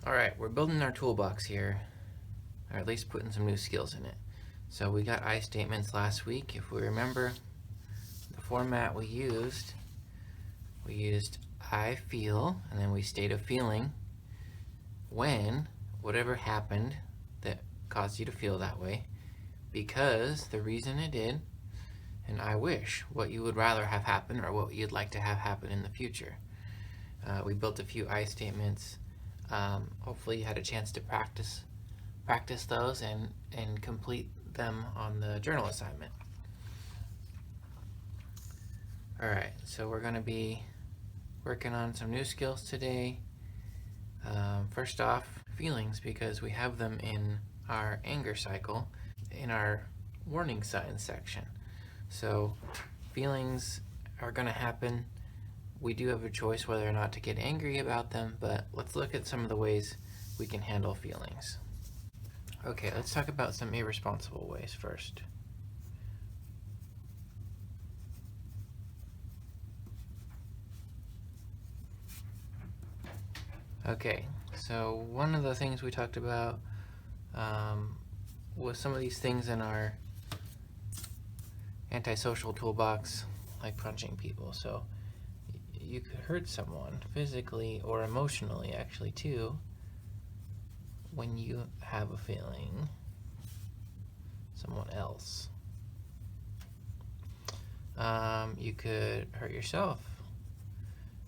Alright, we're building our toolbox here, or at least putting some new skills in it. So we got I statements last week. If we remember the format we used I feel, and then we state a feeling when whatever happened that caused you to feel that way, because the reason it did, and I wish, what you would rather have happen or what you'd like to have happen in the future. We built a few I statements. Hopefully you had a chance to practice those and complete them on the journal assignment. Alright, so we're going to be working on some new skills today. First off, feelings, because we have them in our anger cycle in our warning signs section. So feelings are going to happen. We do have a choice whether or not to get angry about them, but let's look at some of the ways we can handle feelings. Okay, let's talk about some irresponsible ways first. Okay, so one of the things we talked about was some of these things in our antisocial toolbox, like punching people. So you could hurt someone physically or emotionally, actually, too, when you have a feeling someone else. You could hurt yourself.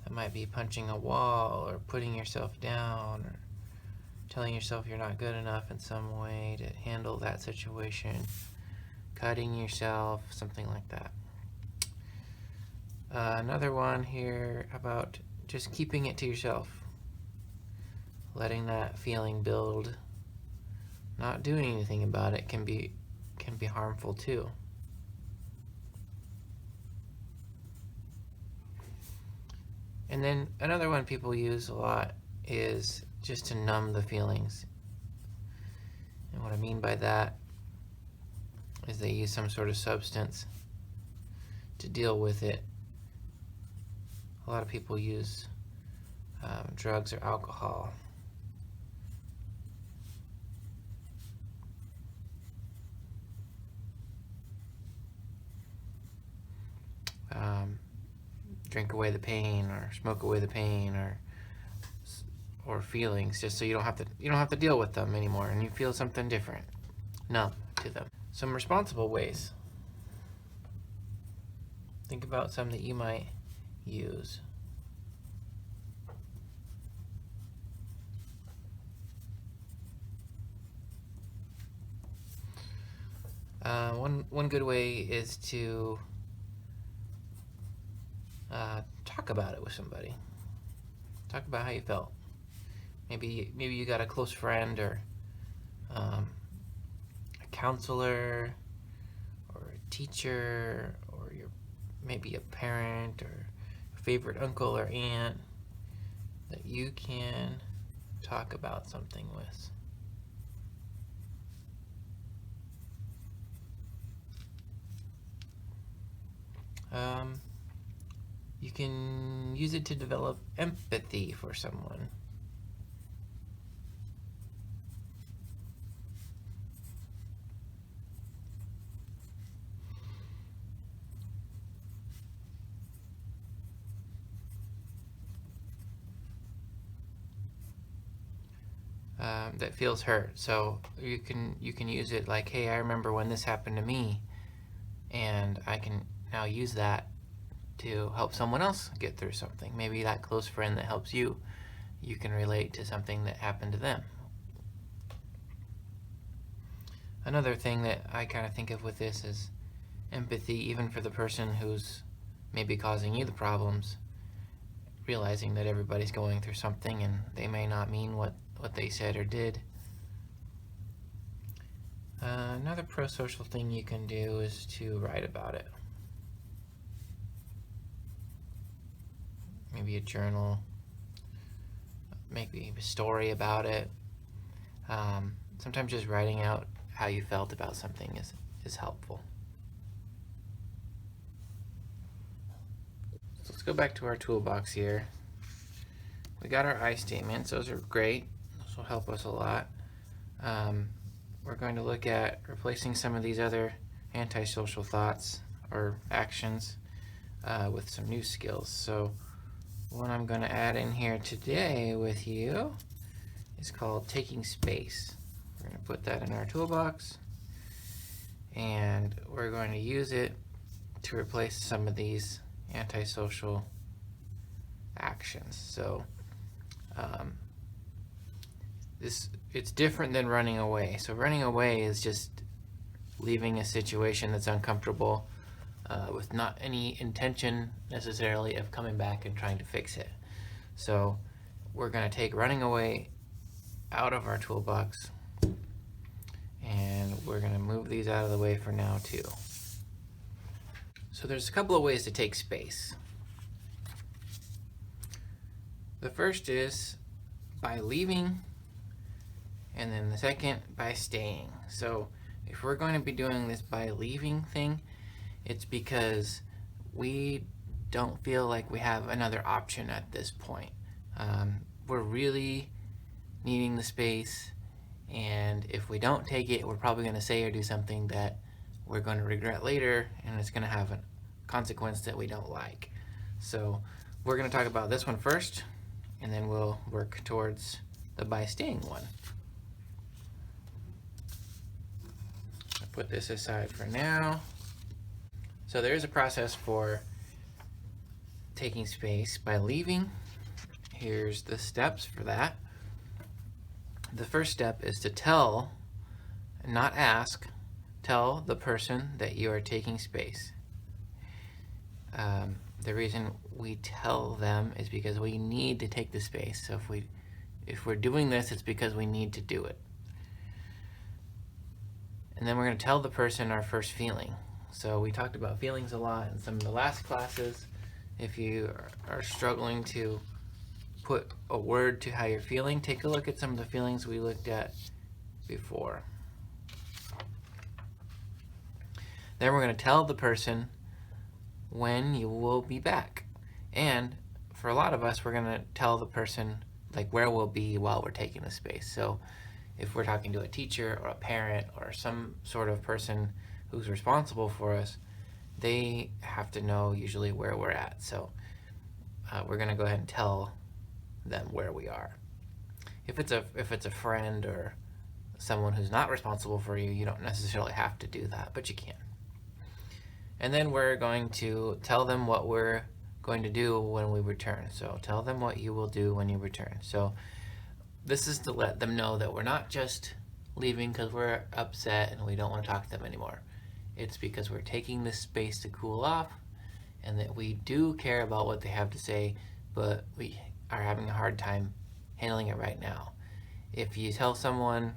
That might be punching a wall or putting yourself down or telling yourself you're not good enough in some way to handle that situation, cutting yourself, something like that. Another one here about just keeping it to yourself, letting that feeling build, not doing anything about it can be harmful too. And then another one people use a lot is just to numb the feelings. And what I mean by that is they use some sort of substance to deal with it. A lot of people use drugs or alcohol. Drink away the pain, or smoke away the pain, or feelings, just so you don't have to deal with them anymore, and you feel something different, numb to them. Some responsible ways. Think about some that you might use. One good way is to talk about it with somebody. Talk about how you felt. Maybe you got a close friend or a counselor or a teacher, or maybe a parent or a favorite uncle or aunt that you can talk about something with. You can use it to develop empathy for someone. That feels hurt. So you can use it like, hey, I remember when this happened to me, and I can now use that to help someone else get through something. Maybe that close friend that helps you, you can relate to something that happened to them. Another thing that I kind of think of with this is empathy, even for the person who's maybe causing you the problems, realizing that everybody's going through something and they may not mean what they said or did. Another pro-social thing you can do is to write about it. Maybe a journal, maybe a story about it. Sometimes just writing out how you felt about something is helpful. So let's go back to our toolbox here. We got our I statements. Those are great. Those will help us a lot. We're going to look at replacing some of these other antisocial thoughts or actions with some new skills. So what I'm going to add in here today with you is called taking space. We're going to put that in our toolbox, and we're going to use it to replace some of these antisocial actions. So it's different than running away. So running away is just leaving a situation that's uncomfortable with not any intention necessarily of coming back and trying to fix it. So we're going to take running away out of our toolbox, and we're going to move these out of the way for now too. So there's a couple of ways to take space. The first is by leaving, and then the second by staying. So if we're going to be doing this by leaving thing, it's because we don't feel like we have another option at this point. We're really needing the space, and if we don't take it, we're probably going to say or do something that we're going to regret later, and it's going to have a consequence that we don't like. So we're going to talk about this one first, and then we'll work towards the by staying one. I'll put this aside for now. So there is a process for taking space by leaving. Here's the steps for that. The first step is to tell, not ask, tell the person that you are taking space. The reason we tell them is because we need to take the space. So if we're doing this, it's because we need to do it. And then we're going to tell the person our first feeling. So we talked about feelings a lot in some of the last classes. If you are struggling to put a word to how you're feeling, take a look at some of the feelings we looked at before. Then we're going to tell the person when you will be back. And for a lot of us, we're going to tell the person like where we'll be while we're taking the space. So if we're talking to a teacher or a parent or some sort of person who's responsible for us, they have to know usually where we're at. So we're going to go ahead and tell them where we are. If it's a friend or someone who's not responsible for you, you don't necessarily have to do that, but you can. And then we're going to tell them what we're going to do when we return. So tell them what you will do when you return. So this is to let them know that we're not just leaving because we're upset and we don't want to talk to them anymore. It's because we're taking this space to cool off, and that we do care about what they have to say, but we are having a hard time handling it right now. If you tell someone,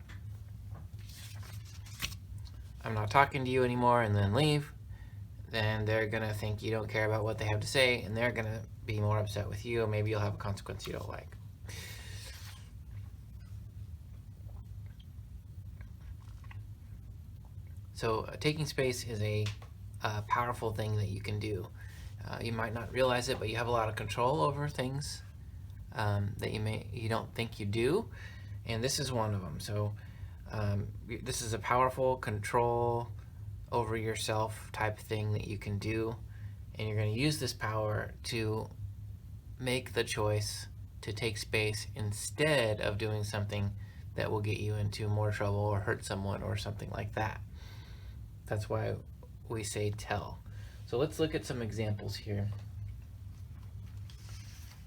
I'm not talking to you anymore, and then leave, then they're going to think you don't care about what they have to say, and they're going to be more upset with you, and maybe you'll have a consequence you don't like. So taking space is a powerful thing that you can do. You might not realize it, but you have a lot of control over things that you don't think you do, and this is one of them. So this is a powerful control over yourself type thing that you can do, and you're going to use this power to make the choice to take space instead of doing something that will get you into more trouble or hurt someone or something like that. That's why we say tell. So let's look at some examples here.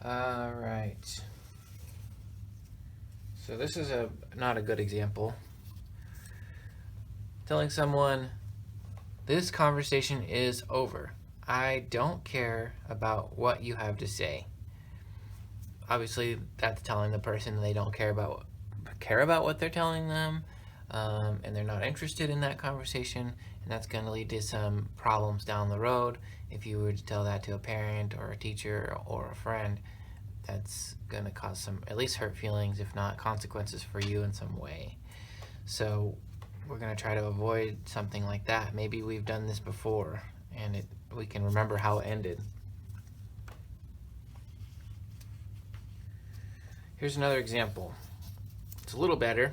All right. So this is not a good example. Telling someone, this conversation is over. I don't care about what you have to say. Obviously, that's telling the person they don't care about what they're telling them, and they're not interested in that conversation, and that's going to lead to some problems down the road. If you were to tell that to a parent or a teacher or a friend, that's going to cause some at least hurt feelings, if not consequences for you in some way. So we're going to try to avoid something like that. Maybe we've done this before, and we can remember how it ended. Here's another example. it's a little better,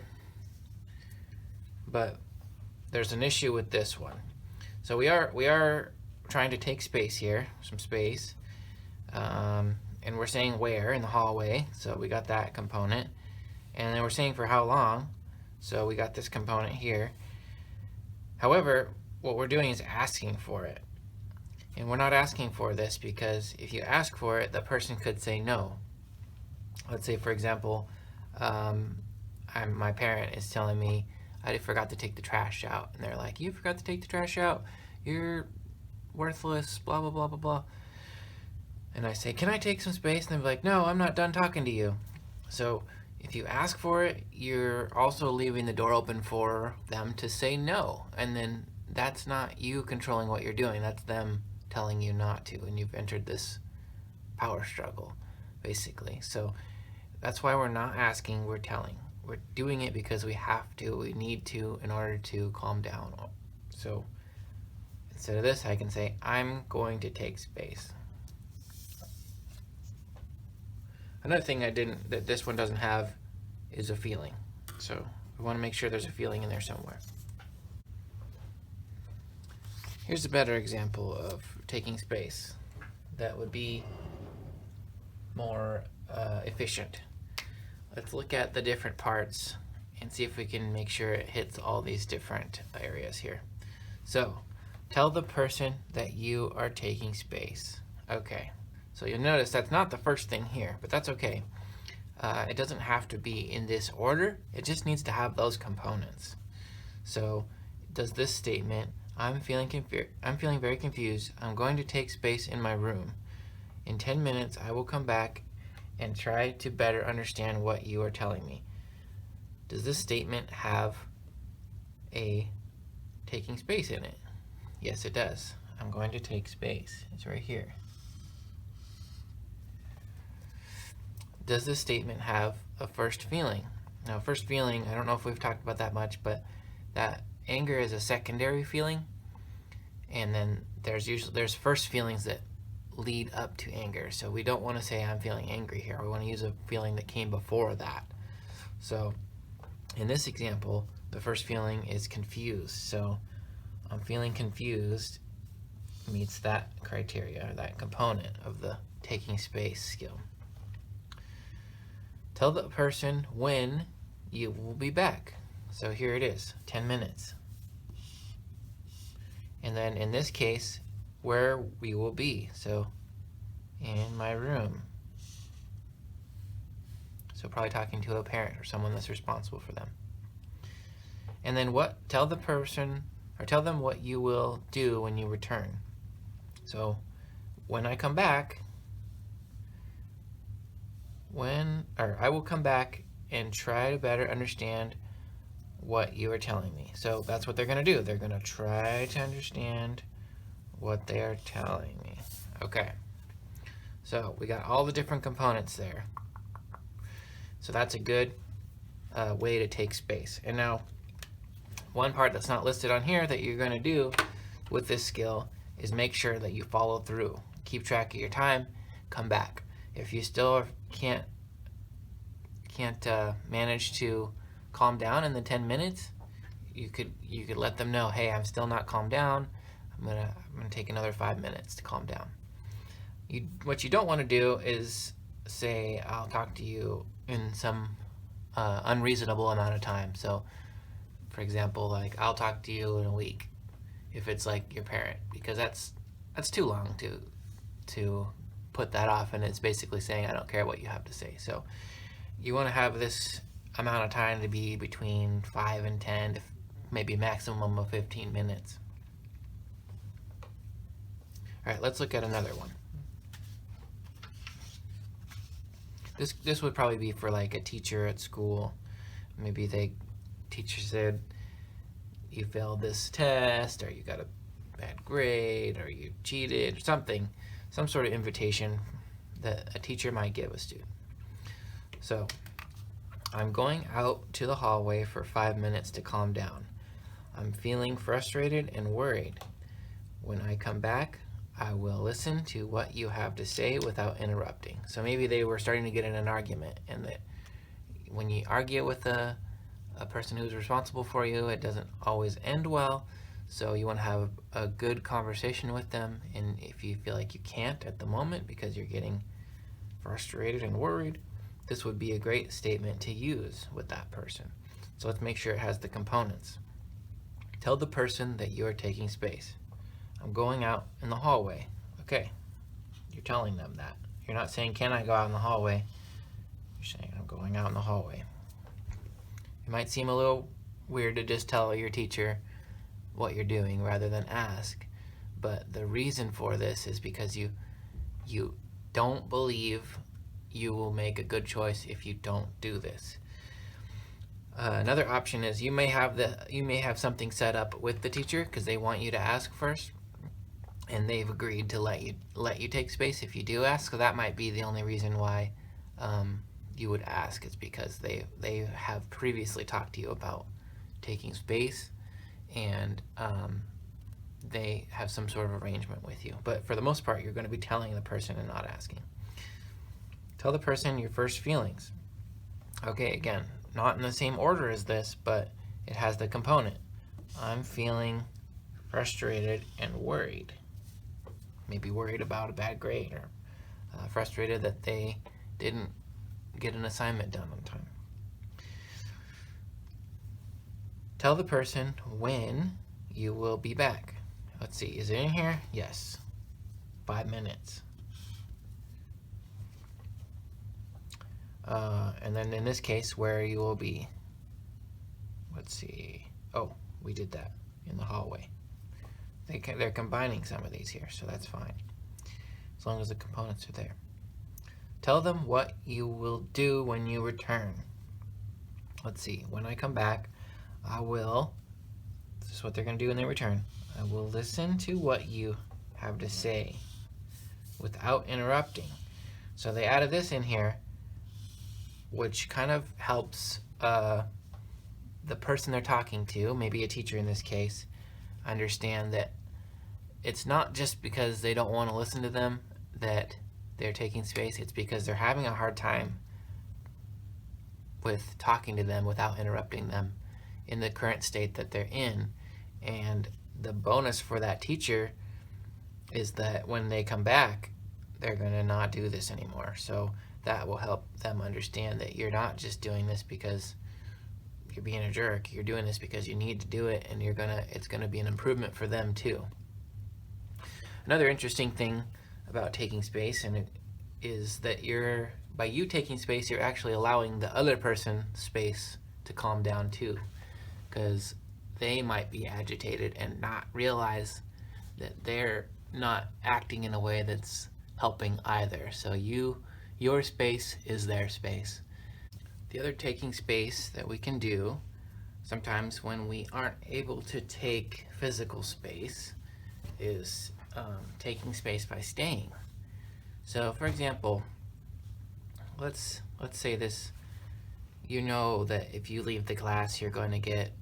but there's an issue with this one. So we are trying to take space here, some space, and we're saying where in the hallway, so we got that component, and then we're saying for how long, so we got this component here. However, what we're doing is asking for it, and we're not asking for this because if you ask for it, the person could say no. Let's say, for example, my parent is telling me I forgot to take the trash out, and they're like, "You forgot to take the trash out, you're worthless, blah blah blah blah blah." And I say, "Can I take some space?" And they're like, "No, I'm not done talking to you." So if you ask for it, you're also leaving the door open for them to say no, and then that's not you controlling what you're doing, that's them telling you not to, and you've entered this power struggle basically. So that's why we're not asking, we're telling. We're doing it because we have to, we need to, in order to calm down. So instead of this, I can say, I'm going to take space. Another thing that this one doesn't have is a feeling. So we want to make sure there's a feeling in there somewhere. Here's a better example of taking space that would be more efficient. Let's look at the different parts and see if we can make sure it hits all these different areas here. So, tell the person that you are taking space. Okay, so you'll notice that's not the first thing here, but that's okay. It doesn't have to be in this order, it just needs to have those components. So, does this statement, I'm feeling very confused, I'm going to take space in my room. In 10 minutes, I will come back and try to better understand what you are telling me. Does this statement have a taking space in it? Yes, it does. I'm going to take space. It's right here. Does this statement have a first feeling? Now, first feeling, I don't know if we've talked about that much, but that anger is a secondary feeling, and then there's first feelings that lead up to anger. So we don't want to say I'm feeling angry here. We want to use a feeling that came before that. So in this example, the first feeling is confused. So I'm feeling confused meets that criteria, that component of the taking space skill. Tell the person when you will be back. So here it is, 10 minutes. And then in this case, where we will be. So in my room. So probably talking to a parent or someone that's responsible for them. And then tell the person, or tell them what you will do when you return. So when I come back, I will come back and try to better understand what you are telling me. So that's what they're going to do. They're going to try to understand what they are telling me. Okay. So we got all the different components there. So that's a good way to take space. And now, one part that's not listed on here that you're going to do with this skill is make sure that you follow through. Keep track of your time, come back. If you still can't manage to calm down in the 10 minutes, you could let them know, hey, I'm still not calmed down. I'm gonna take another 5 minutes to calm down. What you don't want to do is say, I'll talk to you in some unreasonable amount of time. So, for example, like, I'll talk to you in a week, if it's like your parent, because that's too long to put that off, and it's basically saying I don't care what you have to say. So you want to have this amount of time to be between 5 and 10, to maybe maximum of 15 minutes. All right, let's look at another one. This would probably be for like a teacher at school. Maybe teacher said you failed this test, or you got a bad grade, or you cheated, or something, some sort of invitation that a teacher might give a student. So, I'm going out to the hallway for 5 minutes to calm down. I'm feeling frustrated and worried. When I come back, I will listen to what you have to say without interrupting. So maybe they were starting to get in an argument, and that when you argue with a person who's responsible for you, it doesn't always end well. So you want to have a good conversation with them, and if you feel like you can't at the moment because you're getting frustrated and worried, this would be a great statement to use with that person. So let's make sure it has the components. Tell the person that you are taking space. I'm going out in the hallway. Okay, you're telling them that. You're not saying, can I go out in the hallway? You're saying, I'm going out in the hallway. It might seem a little weird to just tell your teacher what you're doing rather than ask, but the reason for this is because you don't believe you will make a good choice if you don't do this. Another option is you may have something set up with the teacher because they want you to ask first, and they've agreed to let you take space if you do ask. So that might be the only reason why you would ask, is because they have previously talked to you about taking space, and they have some sort of arrangement with you. But for the most part, you're going to be telling the person and not asking. Tell the person your first feelings. Okay, again, not in the same order as this, but it has the component. I'm feeling frustrated and worried. Maybe worried about a bad grade, or frustrated that they didn't get an assignment done on time. Tell the person when you will be back. Let's see, is it in here? Yes. 5 minutes. And then in this case, where you will be. Let's see. Oh, we did that in the hallway. They're combining some of these here, so that's fine, as long as the components are there. Tell them what you will do when you return. Let's see. When I come back, this is what they're going to do when they return. I will listen to what you have to say without interrupting. So they added this in here, which kind of helps the person they're talking to, maybe a teacher in this case, understand that it's not just because they don't want to listen to them that they're taking space. It's because they're having a hard time with talking to them without interrupting them in the current state that they're in. And the bonus for that teacher is that when they come back, they're going to not do this anymore. So that will help them understand that you're not just doing this because you're being a jerk. You're doing this because you need to do it, and it's gonna be an improvement for them too. Another interesting thing about taking space is that by you taking space, you're actually allowing the other person space to calm down too, because they might be agitated and not realize that they're not acting in a way that's helping either. So your space is their space. The other taking space that we can do, sometimes when we aren't able to take physical space, is taking space by staying. So for example, let's say this, you know that if you leave the class, you're going to get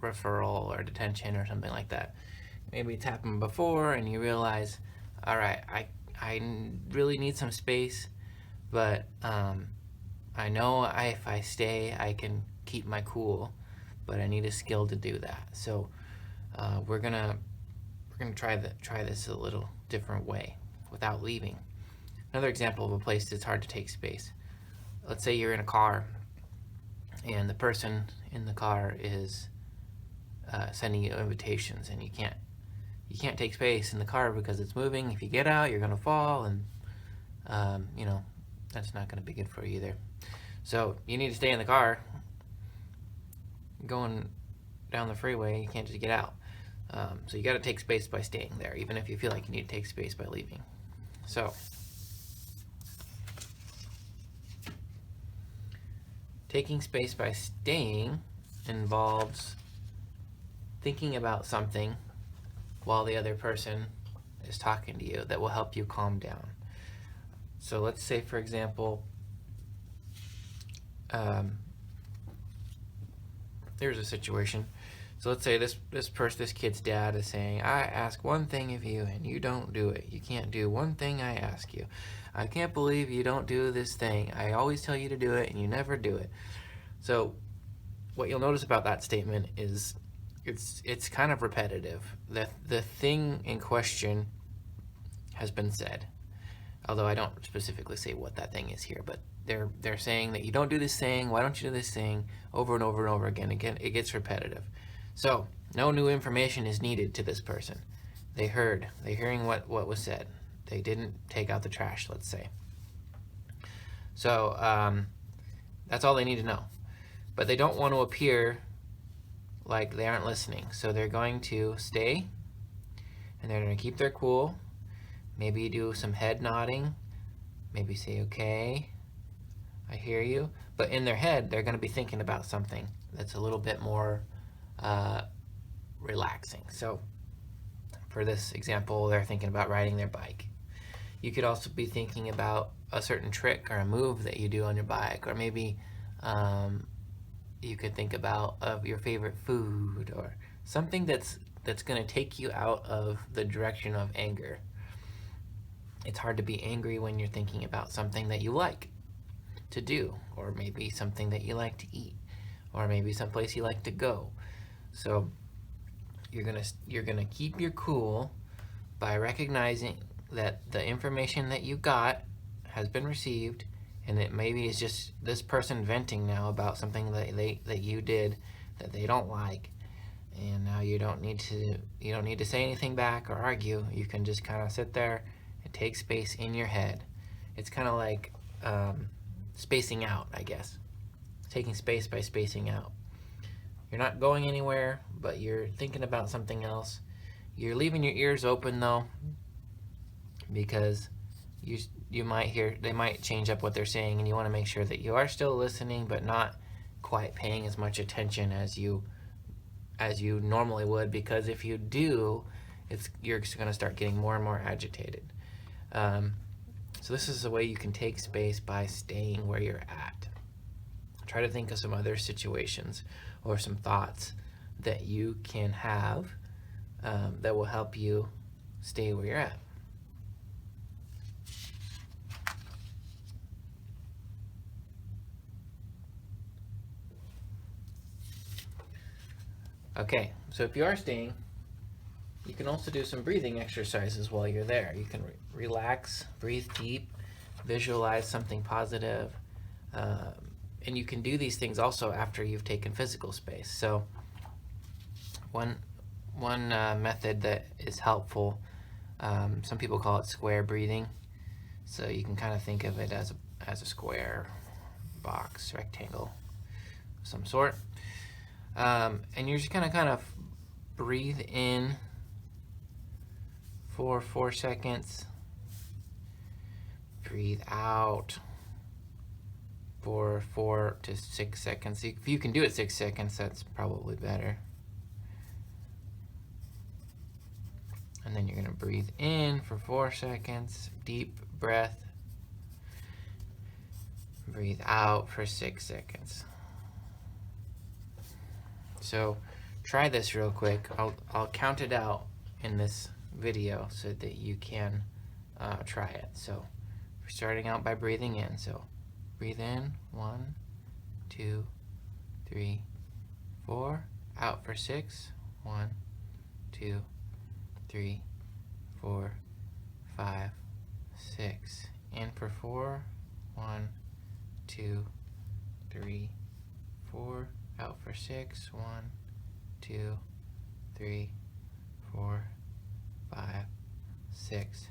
referral or detention or something like that. Maybe it's happened before and you realize, all right, I really need some space, but I know if I stay, I can keep my cool, but I need a skill to do that. So we're gonna try this a little different way without leaving. Another example of a place that's hard to take space. Let's say you're in a car, and the person in the car is sending you invitations, and you can't take space in the car because it's moving. If you get out, you're gonna fall, and that's not gonna be good for you either. So you need to stay in the car. Going down the freeway, you can't just get out. So you got to take space by staying there, even if you feel like you need to take space by leaving. So taking space by staying involves thinking about something while the other person is talking to you that will help you calm down. So let's say, for example, there's a situation. So let's say this kid's dad is saying, I ask one thing of you and you don't do it. You can't do one thing I ask you. I can't believe you don't do this thing. I always tell you to do it and you never do it. So what you'll notice about that statement is it's kind of repetitive. The thing in question has been said, although I don't specifically say what that thing is here, but they're saying that you don't do this thing, why don't you do this thing, over and over and over again. Again, it gets repetitive. So no new information is needed to this person. They're hearing what was said. They didn't take out the trash, let's say. So that's all they need to know. But they don't want to appear like they aren't listening. So they're going to stay, and they're going to keep their cool. Maybe do some head nodding. Maybe say, okay, I hear you. But in their head, they're going to be thinking about something that's a little bit more relaxing. So for this example, they're thinking about riding their bike. You could also be thinking about a certain trick or a move that you do on your bike, or maybe you could think about your favorite food, or something that's going to take you out of the direction of anger. It's hard to be angry when you're thinking about something that you like to do, or maybe something that you like to eat, or maybe someplace you like to go. So you're gonna keep your cool by recognizing that the information that you got has been received, and it maybe is just this person venting now about something that you did that they don't like, and now you don't need to say anything back or argue. You can just kind of sit there and take space in your head. It's kind of like spacing out, I guess. Taking space by spacing out. You're not going anywhere, but you're thinking about something else. You're leaving your ears open though, because you might hear, they might change up what they're saying, and you want to make sure that you are still listening, but not quite paying as much attention as you normally would, because if you do, you're going to start getting more and more agitated. So this is a way you can take space by staying where you're at. Try to think of some other situations or some thoughts that you can have that will help you stay where you're at. Okay, so if you are staying, you can also do some breathing exercises while you're there. You can relax, breathe deep, visualize something positive, and you can do these things also after you've taken physical space. So one method that is helpful, some people call it square breathing. So you can kind of think of it as a square, box, rectangle of some sort. And you're just gonna kind of breathe in for 4 seconds. Breathe out for 4 to 6 seconds. If you can do it 6 seconds, that's probably better. And then you're gonna breathe in for 4 seconds, deep breath. Breathe out for 6 seconds. So try this real quick. I'll count it out in this video so that you can try it. So we're starting out by breathing in. So breathe in, 1, 2, 3, 4. Out for 6. 1, 2, 3, 4, 5, 6. In for 4. 1, 2, 3, 4. Out for 6. 1, 2, 3, 4, 5, 6.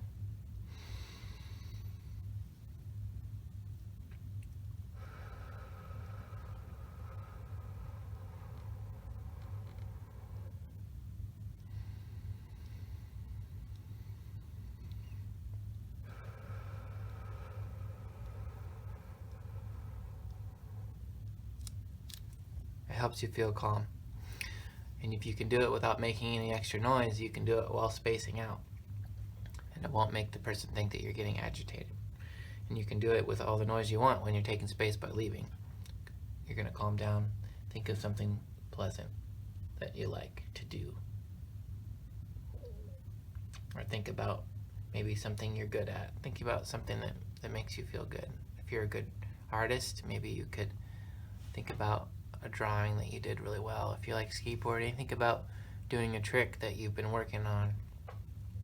It helps you feel calm. And if you can do it without making any extra noise, you can do it while spacing out. And it won't make the person think that you're getting agitated. And you can do it with all the noise you want when you're taking space by leaving. You're going to calm down, think of something pleasant that you like to do. Or think about maybe something you're good at. Think about something that that makes you feel good. If you're a good artist, maybe you could think about a drawing that you did really well. If you like skateboarding, think about doing a trick that you've been working on